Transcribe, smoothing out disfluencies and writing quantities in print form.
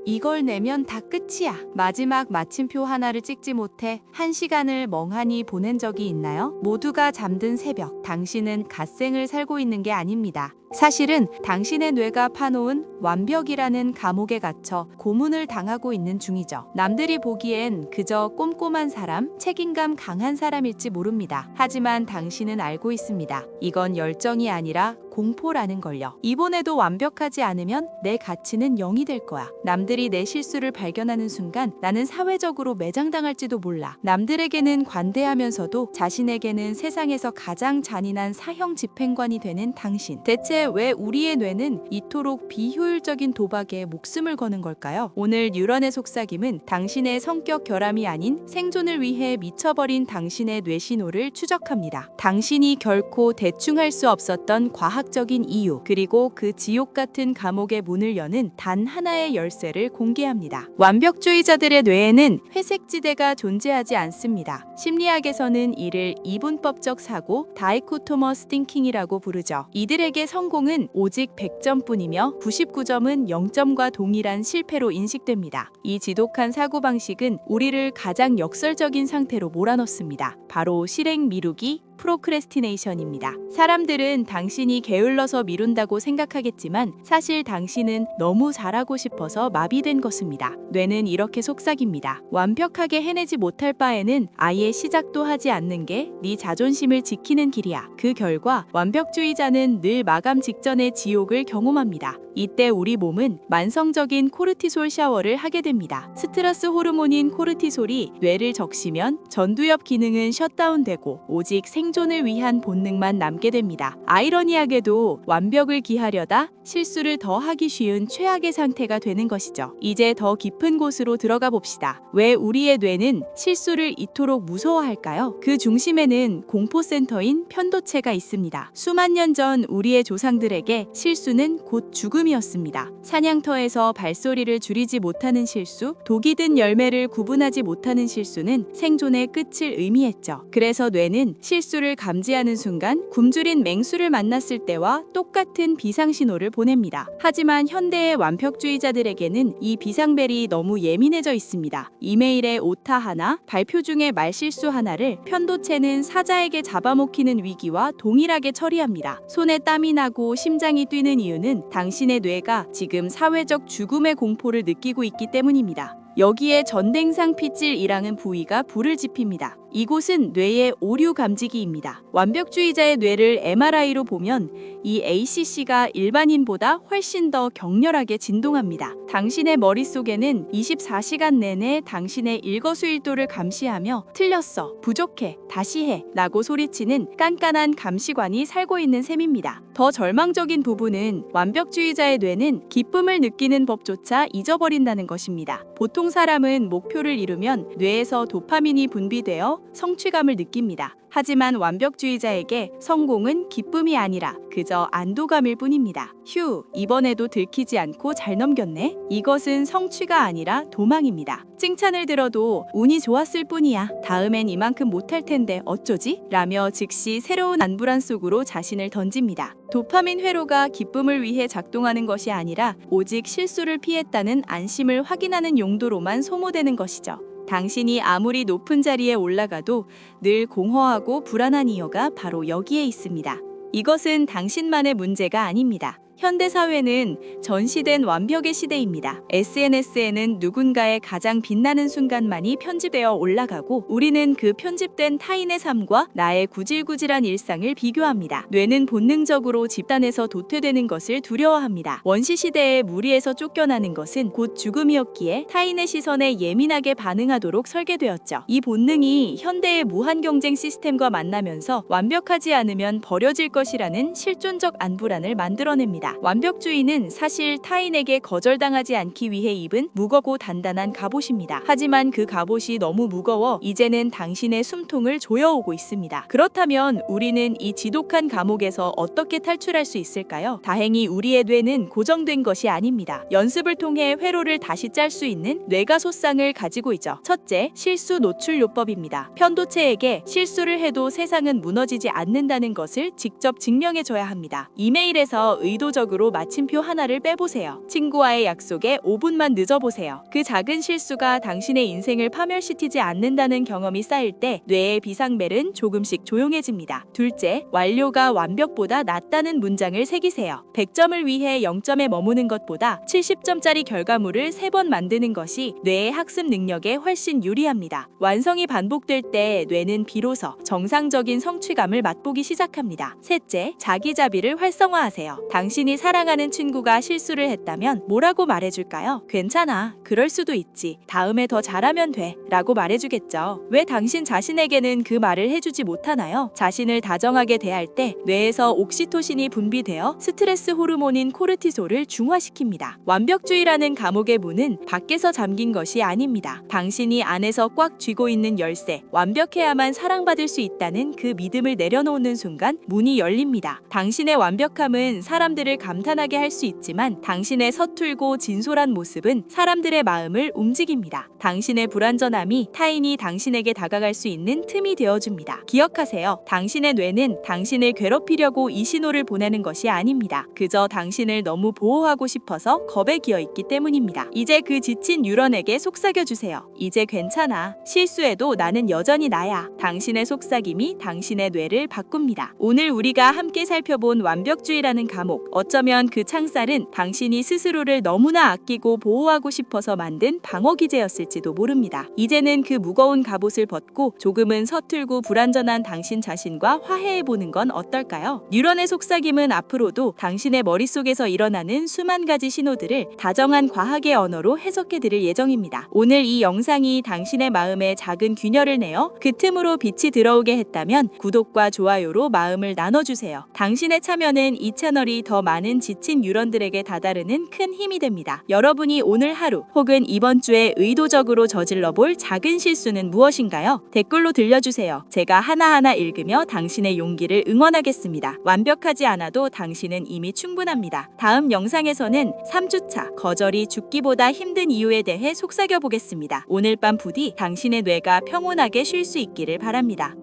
이걸 내면 다 끝이야. 마지막 마침표 하나를 찍지 못해 1시간을 멍하니 보낸 적이 있나요? 모두가 잠든 새벽, 당신은 갓생을 살고 있는 게 아닙니다. 사실은 당신의 뇌가 파놓은 완벽이라는 감옥에 갇혀 고문을 당하고 있는 중이죠. 남들이 보기엔 그저 꼼꼼한 사람, 책임감 강한 사람일지 모릅니다. 하지만 당신은 알고 있습니다. 이건 열정이 아니라 공포라는 걸요. 이번에도 완벽하지 않으면 내 가치는 0이 될 거야. 남들이 내 실수를 발견하는 순간 나는 사회적으로 매장당할지도 몰라. 남들에게는 관대하면서도 자신에게는 세상에서 가장 잔인한 사형 집행관이 되는 당신. 대체 왜 우리의 뇌는 이토록 비효율적인 도박에 목숨을 거는 걸까요? 오늘 뉴런의 속삭임은 당신의 성격 결함이 아닌 생존을 위해 미쳐버린 당신의 뇌신호를 추적합니다. 당신이 결코 대충 할 수 없었던 과학적인 이유, 그리고 그 지옥 같은 감옥의 문을 여는 단 하나의 열쇠를 공개합니다. 완벽주의자들의 뇌에는 회색지대가 존재하지 않습니다. 심리학에서는 이를 이분법적 사고, 다이코토머스 띵킹이라고 부르죠. 이들에게 성공은 오직 100점뿐이며 99점은 0점과 동일한 실패로 인식됩니다. 이 지독한 사고방식은 우리를 가장 역설적인 상태로 몰아넣습니다. 바로 실행 미루기, 프로크레스티네이션입니다. 사람들은 당신이 게을러서 미룬다고 생각하겠지만 사실 당신은 너무 잘하고 싶어서 마비된 것입니다. 뇌는 이렇게 속삭입니다. 완벽하게 해내지 못할 바에는 아예 시작도 하지 않는 게 네 자존심을 지키는 길이야. 그 결과 완벽주의자는 늘 마감 직전의 지옥을 경험합니다. 이때 우리 몸은 만성적인 코르티솔 샤워를 하게 됩니다. 스트레스 호르몬인 코르티솔이 뇌를 적시면 전두엽 기능은 셧다운되고 오직 생존을 위한 본능만 남게 됩니다. 아이러니하게도 완벽을 기하려다 실수를 더 하기 쉬운 최악의 상태가 되는 것이죠. 이제 더 깊은 곳으로 들어가 봅시다. 왜 우리의 뇌는 실수를 이토록 무서워할까요? 그 중심에는 공포센터인 편도체가 있습니다. 수만 년 전 우리의 조상들에게 실수는 곧 죽음이었습니다. 사냥터에서 발소리를 줄이지 못하는 실수, 독이 든 열매를 구분하지 못하는 실수는 생존의 끝을 의미했죠. 그래서 뇌는 실수를 감지하는 순간 굶주린 맹수를 만났을 때와 똑같은 비상신호를 보냅니다. 하지만 현대의 완벽주의자들에게는 이 비상벨이 너무 예민해져 있습니다. 이메일에 오타 하나, 발표 중에 말실수 하나를 편도체는 사자에게 잡아먹히는 위기와 동일하게 처리합니다. 손에 땀이 나고 심장이 뛰는 이유는 당신의 뇌가 지금 사회적 죽음의 공포를 느끼고 있기 때문입니다. 여기에 전댕상 피질이라는 부위가 불을 지핍니다. 이곳은 뇌의 오류 감지기입니다. 완벽주의자의 뇌를 MRI로 보면 이 ACC가 일반인보다 훨씬 더 격렬하게 진동합니다. 당신의 머릿속에는 24시간 내내 당신의 일거수일투를 감시하며 틀렸어, 부족해, 다시 해 라고 소리치는 깐깐한 감시관이 살고 있는 셈입니다. 더 절망적인 부분은 완벽주의자의 뇌는 기쁨을 느끼는 법조차 잊어버린다는 것입니다. 보통 사람은 목표를 이루면 뇌에서 도파민이 분비되어 성취감을 느낍니다. 하지만 완벽주의자에게 성공은 기쁨이 아니라 그저 안도감일 뿐입니다. 휴, 이번에도 들키지 않고 잘 넘겼네? 이것은 성취가 아니라 도망입니다. 칭찬을 들어도 운이 좋았을 뿐이야. 다음엔 이만큼 못할 텐데 어쩌지? 라며 즉시 새로운 안불안 속으로 자신을 던집니다. 도파민 회로가 기쁨을 위해 작동하는 것이 아니라 오직 실수를 피했다는 안심을 확인하는 용도로만 소모되는 것이죠. 당신이 아무리 높은 자리에 올라가도 늘 공허하고 불안한 이유가 바로 여기에 있습니다. 이것은 당신만의 문제가 아닙니다. 현대사회는 전시된 완벽의 시대입니다. SNS에는 누군가의 가장 빛나는 순간만이 편집되어 올라가고 우리는 그 편집된 타인의 삶과 나의 구질구질한 일상을 비교합니다. 뇌는 본능적으로 집단에서 도태되는 것을 두려워합니다. 원시시대에 무리에서 쫓겨나는 것은 곧 죽음이었기에 타인의 시선에 예민하게 반응하도록 설계되었죠. 이 본능이 현대의 무한경쟁 시스템과 만나면서 완벽하지 않으면 버려질 것이라는 실존적 안불안을 만들어냅니다. 완벽주의는 사실 타인에게 거절당하지 않기 위해 입은 무겁고 단단한 갑옷입니다. 하지만 그 갑옷이 너무 무거워 이제는 당신의 숨통을 조여오고 있습니다. 그렇다면 우리는 이 지독한 감옥에서 어떻게 탈출할 수 있을까요? 다행히 우리의 뇌는 고정된 것이 아닙니다. 연습을 통해 회로를 다시 짤 수 있는 뇌가소쌍을 가지고 있죠. 첫째, 실수 노출 요법입니다. 편도체에게 실수를 해도 세상은 무너지지 않는다는 것을 직접 증명해줘야 합니다. 이메일에서 의도적 의도적으로 마침표 하나를 빼보세요. 친구와의 약속에 5분만 늦어보세요. 그 작은 실수가 당신의 인생을 파멸시키지 않는다는 경험이 쌓일 때 뇌의 비상벨은 조금씩 조용해집니다. 둘째, 완료가 완벽보다 낫다는 문장을 새기세요. 100점을 위해 0점에 머무는 것보다 70점짜리 결과물을 3번 만드는 것이 뇌의 학습 능력에 훨씬 유리합니다. 완성이 반복될 때 뇌는 비로소 정상적인 성취감을 맛보기 시작합니다. 셋째, 자기자비를 활성화하세요. 당신이 사랑하는 친구가 실수를 했다면 뭐라고 말해줄까요? 괜찮아. 그럴 수도 있지. 다음에 더 잘하면 돼. 라고 말해주겠죠. 왜 당신 자신에게는 그 말을 해주지 못하나요? 자신을 다정하게 대할 때 뇌에서 옥시토신이 분비되어 스트레스 호르몬인 코르티솔을 중화시킵니다. 완벽주의라는 감옥의 문은 밖에서 잠긴 것이 아닙니다. 당신이 안에서 꽉 쥐고 있는 열쇠, 완벽해야만 사랑받을 수 있다는 그 믿음을 내려놓는 순간 문이 열립니다. 당신의 완벽함은 사람들을 감탄하게 할 수 있지만 당신의 서툴고 진솔한 모습은 사람들의 마음을 움직입니다. 당신의 불완전함이 타인이 당신에게 다가갈 수 있는 틈이 되어줍니다. 기억하세요. 당신의 뇌는 당신을 괴롭히려고 이 신호를 보내는 것이 아닙니다. 그저 당신을 너무 보호하고 싶어서 겁에 기어 있기 때문입니다. 이제 그 지친 뉴런에게 속삭여주세요. 이제 괜찮아. 실수해도 나는 여전히 나야. 당신의 속삭임이 당신의 뇌를 바꿉니다. 오늘 우리가 함께 살펴본 완벽주의라는 감옥, 어쩌면 그 창살은 당신이 스스로를 너무나 아끼고 보호하고 싶어서 만든 방어기제였을지도 모릅니다. 이제는 그 무거운 갑옷을 벗고 조금은 서툴고 불완전한 당신 자신과 화해해보는 건 어떨까요? 뉴런의 속삭임은 앞으로도 당신의 머릿속에서 일어나는 수만 가지 신호들을 다정한 과학의 언어로 해석해드릴 예정입니다. 오늘 이 영상이 당신의 마음에 작은 균열을 내어 그 틈으로 빛이 들어오게 했다면 구독과 좋아요로 마음을 나눠주세요. 당신의 참여는 이 채널이 더 많은 지친 뉴런들에게 다다르는 큰 힘이 됩니다. 여러분이 오늘 하루 혹은 이번 주에 의도적으로 저질러 볼 작은 실수는 무엇인가요? 댓글로 들려주세요. 제가 하나하나 읽으며 당신의 용기를 응원하겠습니다. 완벽하지 않아도 당신은 이미 충분합니다. 다음 영상에서는 3주차 거절이 죽기보다 힘든 이유에 대해 속삭여 보겠습니다. 오늘 밤 부디 당신의 뇌가 평온하게 쉴 수 있기를 바랍니다.